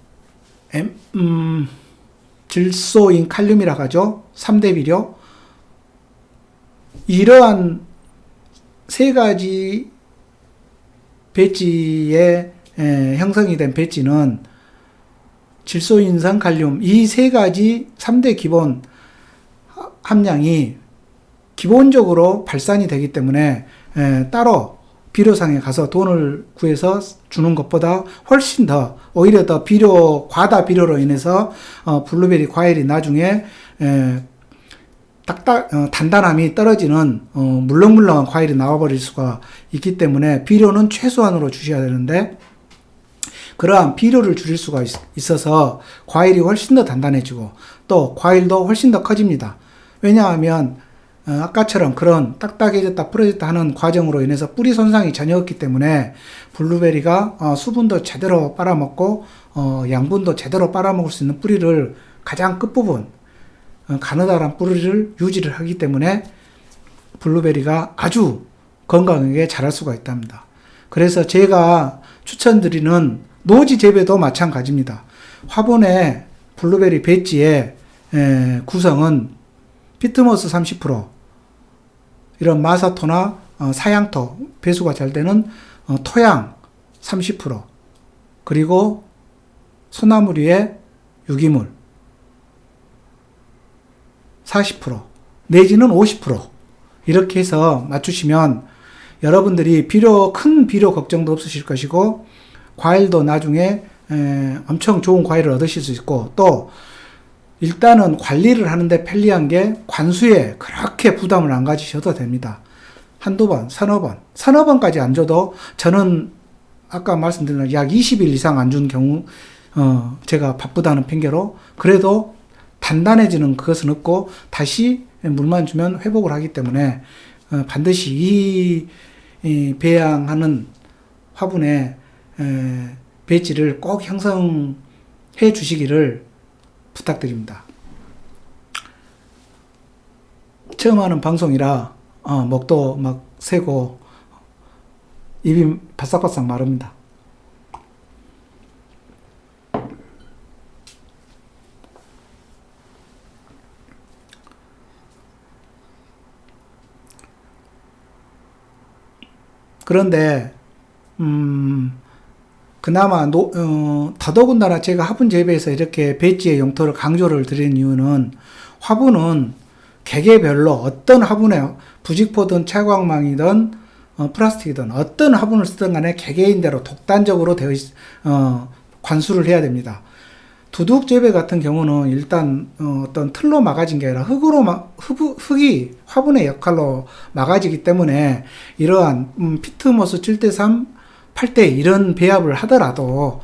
질소인 칼륨이라고 하죠. 3대 비료. 이러한 세 가지 배지에 형성이 된 배지는 질소인산 칼륨, 이 세 가지 3대 기본 함량이 기본적으로 발산이 되기 때문에 따로 비료상에 가서 돈을 구해서 주는 것보다 훨씬 더, 오히려 더 과다 비료로 인해서 블루베리 과일이 나중에 단단함이 떨어지는 물렁물렁한 과일이 나와버릴 수가 있기 때문에 비료는 최소한으로 주셔야 되는데, 그러한 비료를 줄일 수가 있어서 과일이 훨씬 더 단단해지고 또 과일도 훨씬 더 커집니다. 왜냐하면 아까처럼 그런 딱딱해졌다 부러졌다 하는 과정으로 인해서 뿌리 손상이 전혀 없기 때문에 블루베리가 수분도 제대로 빨아먹고 양분도 제대로 빨아먹을 수 있는 뿌리를 가장 끝부분, 가느다란 뿌리를 유지를 하기 때문에 블루베리가 아주 건강하게 자랄 수가 있답니다. 그래서 제가 추천드리는 노지 재배도 마찬가지입니다. 화분의 블루베리 배지의 구성은 피트모스 30%, 이런 마사토나 사양토, 배수가 잘 되는 토양 30%, 그리고 소나무류의 유기물 40%, 내지는 50%, 이렇게 해서 맞추시면 여러분들이 큰 비료 걱정도 없으실 것이고, 과일도 나중에 엄청 좋은 과일을 얻으실 수 있고, 또 일단은 관리를 하는데 편리한 게 관수에 그렇게 부담을 안 가지셔도 됩니다. 한두 번, 서너 번까지 안 줘도, 저는 아까 말씀드린 약 20일 이상 안 준 경우, 제가 바쁘다는 핑계로, 그래도 단단해지는 그것은 없고, 다시 물만 주면 회복을 하기 때문에, 반드시 이 배양하는 화분의 배지를 꼭 형성해 주시기를 부탁드립니다. 처음 하는 방송이라 목도 막 새고 입이 바싹바싹 마릅니다. 그런데 그나마 더더군다나 제가 화분 재배에서 이렇게 배지의 용토를 강조를 드리는 이유는, 화분은 개개별로 어떤 화분에 부직포든 채광망이든 플라스틱이든 어떤 화분을 쓰든 간에 개개인대로 독단적으로 관수를 해야 됩니다. 두둑 재배 같은 경우는 일단 어떤 틀로 막아진 게 아니라 흙이 화분의 역할로 막아지기 때문에, 이러한 피트모스 7:3, 8:2 이런 배합을 하더라도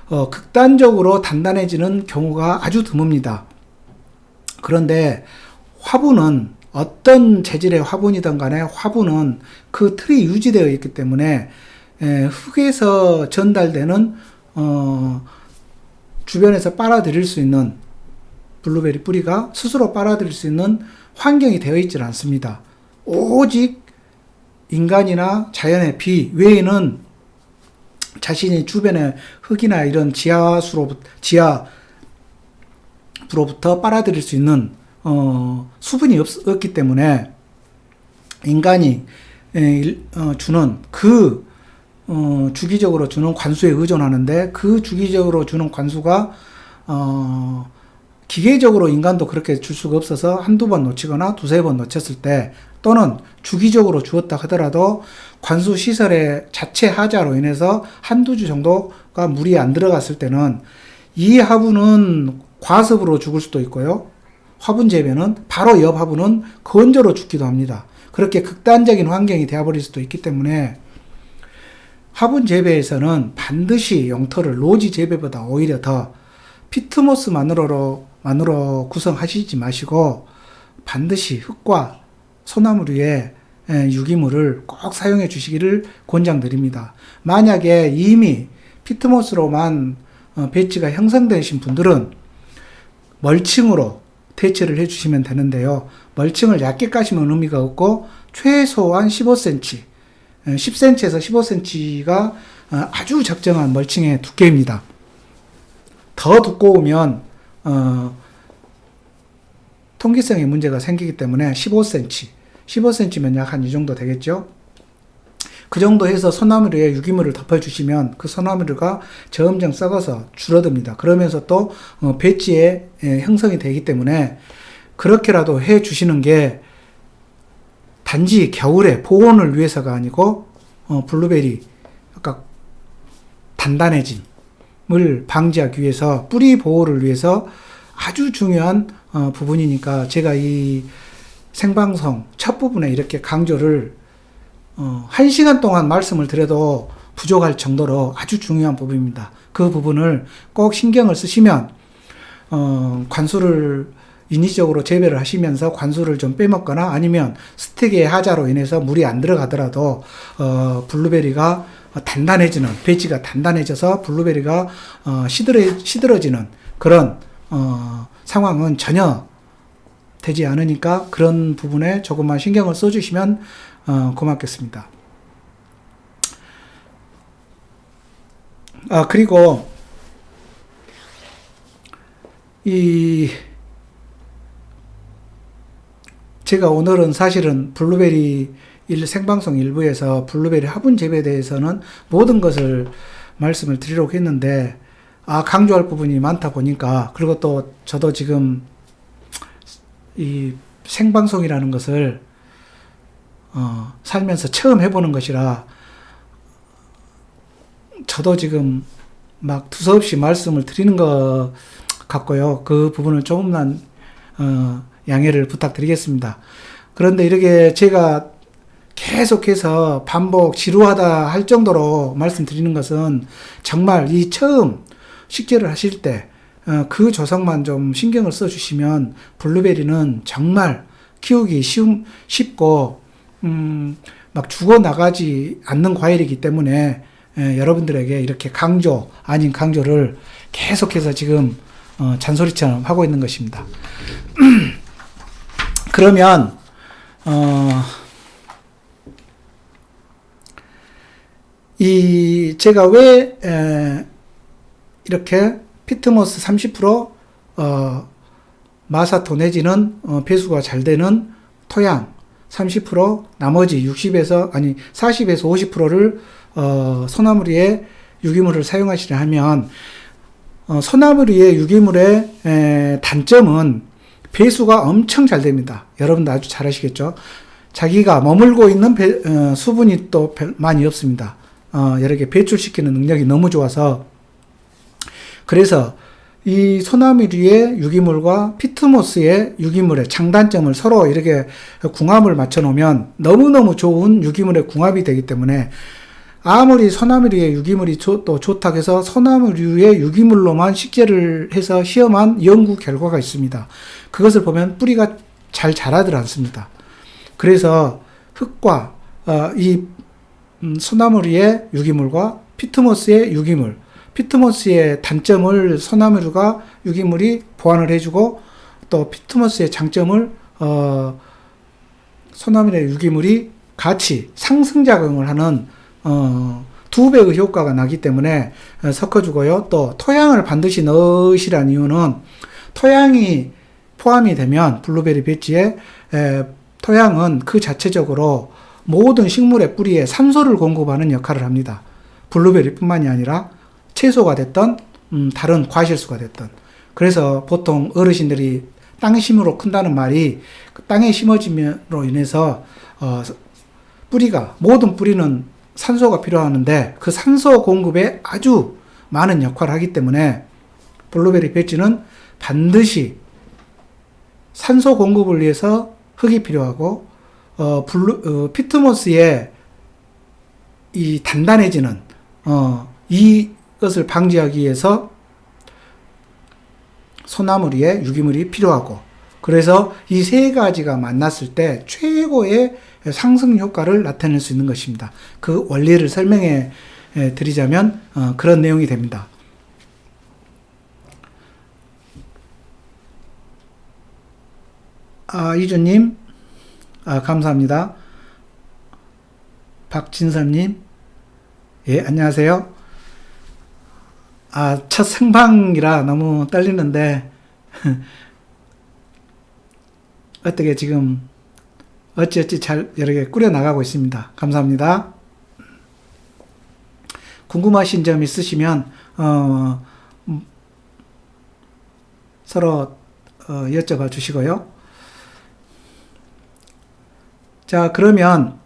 극단적으로 단단해지는 경우가 아주 드뭅니다. 그런데 화분은 어떤 재질의 화분이든 간에 화분은 그 틀이 유지되어 있기 때문에 흙에서 전달되는 주변에서 빨아들일 수 있는, 블루베리 뿌리가 스스로 빨아들일 수 있는 환경이 되어 있질 않습니다. 오직 인간이나 자연의 비 외에는 자신이 주변의 흙이나 이런 지하부로부터 빨아들일 수 있는 수분이 없기 때문에, 인간이 주는 주기적으로 주는 관수에 의존하는데, 그 주기적으로 주는 관수가 기계적으로 인간도 그렇게 줄 수가 없어서 한두 번 놓치거나 두세 번 놓쳤을 때, 또는 주기적으로 주었다 하더라도 관수 시설의 자체 하자로 인해서 한두 주 정도가 물이 안 들어갔을 때는 이 화분은 과습으로 죽을 수도 있고요, 화분 재배는 바로 옆 화분은 건조로 죽기도 합니다. 그렇게 극단적인 환경이 되어버릴 수도 있기 때문에, 화분 재배에서는 반드시 용토를 노지 재배보다 오히려 더 피트모스만으로 구성하시지 마시고, 반드시 흙과 소나무류의 유기물을 꼭 사용해 주시기를 권장드립니다. 만약에 이미 피트모스로만 배지가 형성되신 분들은 멀칭으로 대체를 해 주시면 되는데요. 멀칭을 얇게 까시면 의미가 없고, 최소한 15cm, 10cm에서 15cm가 아주 적정한 멀칭의 두께입니다. 더 두꺼우면 통기성에 문제가 생기기 때문에 15cm면 약 한 이 정도 되겠죠. 그 정도 해서 소나무류에 유기물을 덮어주시면 그 소나무류가 점점 썩어서 줄어듭니다. 그러면서 또 배지의 형성이 되기 때문에, 그렇게라도 해 주시는 게 단지 겨울에 보온을 위해서가 아니고, 블루베리 아까 단단해짐을 방지하기 위해서, 뿌리 보호를 위해서 아주 중요한 부분이니까, 제가 이 생방송 첫 부분에 이렇게 강조를 1시간 동안 말씀을 드려도 부족할 정도로 아주 중요한 부분입니다. 그 부분을 꼭 신경을 쓰시면 관수를 인위적으로 재배를 하시면서 관수를 좀 빼먹거나, 아니면 스틱의 하자로 인해서 물이 안 들어가더라도 블루베리가 단단해지는, 배지가 단단해져서 블루베리가 시들어지는 그런 상황은 전혀 되지 않으니까 그런 부분에 조금만 신경을 써주시면 고맙겠습니다. 그리고 제가 오늘은 사실은 블루베리 생방송 일부에서 블루베리 화분 재배에 대해서는 모든 것을 말씀을 드리려고 했는데, 강조할 부분이 많다 보니까, 그리고 또 저도 지금 이 생방송이라는 것을 살면서 처음 해보는 것이라 저도 지금 막 두서없이 말씀을 드리는 것 같고요. 그 부분을 조금만 양해를 부탁드리겠습니다. 그런데 이렇게 제가 계속해서 반복 지루하다 할 정도로 말씀드리는 것은 정말 이 처음 식재를 하실 때 그 조성만 좀 신경을 써주시면 블루베리는 정말 키우기 쉽고 막 죽어나가지 않는 과일이기 때문에 여러분들에게 이렇게 강조 아닌 강조를 계속해서 지금 잔소리처럼 하고 있는 것입니다. 그러면 제가 왜 이렇게 피트모스 30% 마사토 내지는 배수가 잘 되는 토양 30% 나머지 40에서 50%를 소나무리에 유기물을 사용하시려 하면 소나무리의 유기물의 단점은 배수가 엄청 잘 됩니다. 여러분도 아주 잘 아시겠죠? 자기가 머물고 있는 수분이 또 많이 없습니다. 여러 개 배출시키는 능력이 너무 좋아서, 그래서 이 소나무리의 유기물과 피트모스의 유기물의 장단점을 서로 이렇게 궁합을 맞춰 놓으면 너무너무 좋은 유기물의 궁합이 되기 때문에, 아무리 소나무리의 유기물이 또 좋다고 해서 소나무류의 유기물로만 식재를 해서 시험한 연구 결과가 있습니다. 그것을 보면 뿌리가 잘 자라들 않습니다. 그래서 흙과 이 소나무리의 유기물과 피트모스의 유기물, 피트모스의 단점을 소나무류가 유기물이 보완을 해주고, 또 피트모스의 장점을 소나무리의 유기물이 같이 상승작용을 하는 2배의 효과가 나기 때문에 섞어주고요. 또 토양을 반드시 넣으시라는 이유는, 토양이 포함이 되면 블루베리 배지에 토양은 그 자체적으로 모든 식물의 뿌리에 산소를 공급하는 역할을 합니다. 블루베리뿐만이 아니라 채소가 됐던 다른 과실수가 됐던. 그래서 보통 어르신들이 땅심으로 큰다는 말이, 땅에 심어짐으로 인해서 모든 뿌리는 산소가 필요하는데 그 산소 공급에 아주 많은 역할을 하기 때문에 블루베리 배지는 반드시 산소 공급을 위해서 흙이 필요하고, 피트모스의 이 단단해지는 이것을 방지하기 위해서 소나무리의 유기물이 필요하고, 그래서 이 세 가지가 만났을 때 최고의 상승 효과를 나타낼 수 있는 것입니다. 그 원리를 설명해 드리자면 그런 내용이 됩니다. 이주님, 감사합니다. 박진섭님, 예, 안녕하세요. 첫 생방이라 너무 떨리는데, 어떻게 지금, 어찌어찌 잘 여러 개 꾸려나가고 있습니다. 감사합니다. 궁금하신 점 있으시면, 서로, 여쭤봐 주시고요. 자, 그러면,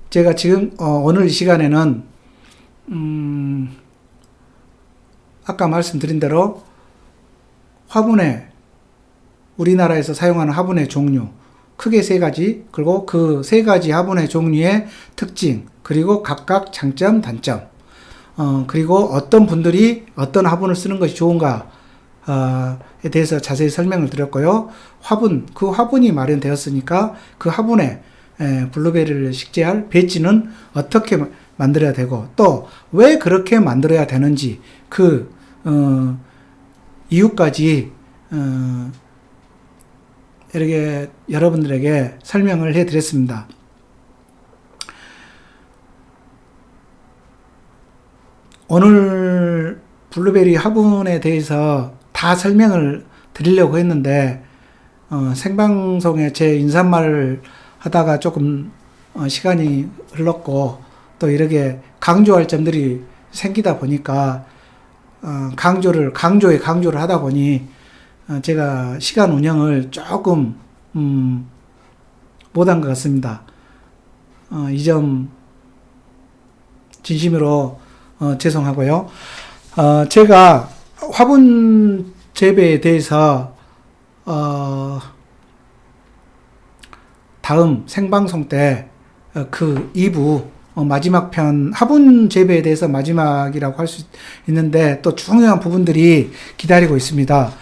제가 지금, 오늘 이 시간에는, 아까 말씀드린 대로, 우리나라에서 사용하는 화분의 종류, 크게 3가지, 그리고 그 3가지 화분의 종류의 특징, 그리고 각각 장점, 단점, 그리고 어떤 분들이 어떤 화분을 쓰는 것이 좋은가에 대해서 자세히 설명을 드렸고요. 그 화분이 마련되었으니까 그 화분에 블루베리를 식재할 배지는 어떻게 만들어야 되고, 또 왜 그렇게 만들어야 되는지, 이유까지 이렇게 여러분들에게 설명을 해드렸습니다. 오늘 블루베리 화분에 대해서 다 설명을 드리려고 했는데 생방송에 제 인사말을 하다가 조금 시간이 흘렀고 또 이렇게 강조할 점들이 생기다 보니까 강조를 하다 보니 제가 시간 운영을 조금 못한 것 같습니다. 이 점 진심으로 죄송하고요. 제가 화분 재배에 대해서 다음 생방송 때 그 2부 마지막 편 화분 재배에 대해서 마지막이라고 할 수 있는데 또 중요한 부분들이 기다리고 있습니다.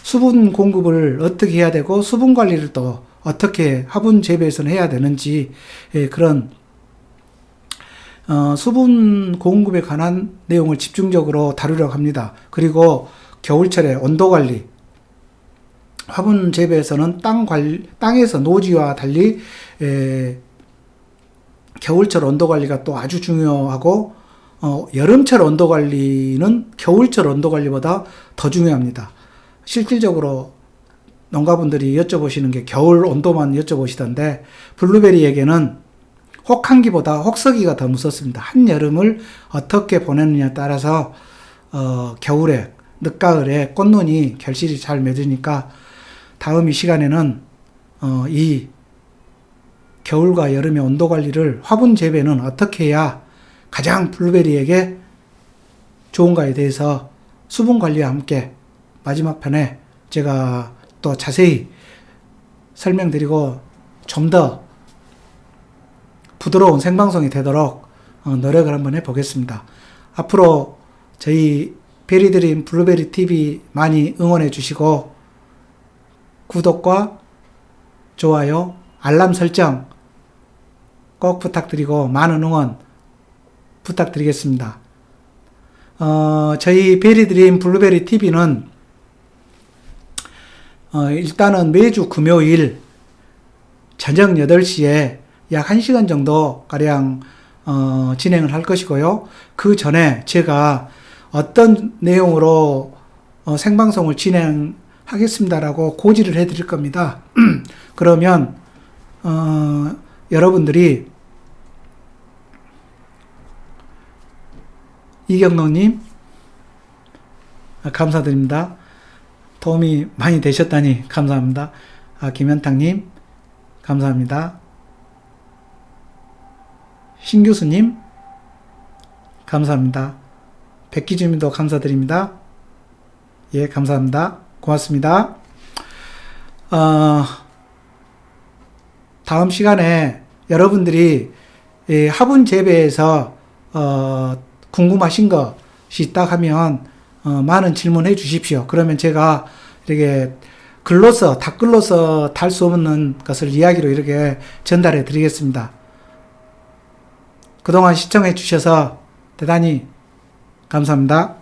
수분 공급을 어떻게 해야 되고 수분 관리를 또 어떻게 화분 재배에서는 해야 되는지 그런 수분 공급에 관한 내용을 집중적으로 다루려고 합니다. 그리고 겨울철에 온도 관리, 화분 재배에서는 땅에서 노지와 달리 겨울철 온도 관리가 또 아주 중요하고 여름철 온도 관리는 겨울철 온도 관리보다 더 중요합니다. 실질적으로 농가분들이 여쭤보시는 게 겨울 온도만 여쭤보시던데 블루베리에게는 혹한기보다 혹서기가 더 무섭습니다. 한여름을 어떻게 보내느냐에 따라서 겨울에 늦가을에 꽃눈이 결실이 잘 맺으니까 다음 이 시간에는 이 겨울과 여름의 온도 관리를 화분 재배는 어떻게 해야 가장 블루베리에게 좋은가에 대해서 수분 관리와 함께 마지막 편에 제가 또 자세히 설명드리고 좀 더 부드러운 생방송이 되도록 노력을 한번 해보겠습니다. 앞으로 저희 베리드림 블루베리 TV 많이 응원해 주시고 구독과 좋아요, 알람 설정 꼭 부탁드리고 많은 응원 부탁드리겠습니다. 저희 베리드림 블루베리 TV는 일단은 매주 금요일 저녁 8시에 약 1시간 정도 가량 진행을 할 것이고요. 그 전에 제가 어떤 내용으로 생방송을 진행하겠습니다라고 고지를 해드릴 겁니다. 그러면 여러분들이 이경록님 감사드립니다. 도움이 많이 되셨다니 감사합니다. 김현탁님 감사합니다. 신교수님 감사합니다. 백기주님도 감사드립니다. 예, 감사합니다. 고맙습니다. 다음 시간에 여러분들이 화분 재배에서 궁금하신 것이 있다 하면 많은 질문해 주십시오. 그러면 제가 이렇게 댓글로서 달 수 없는 것을 이야기로 이렇게 전달해 드리겠습니다. 그동안 시청해 주셔서 대단히 감사합니다.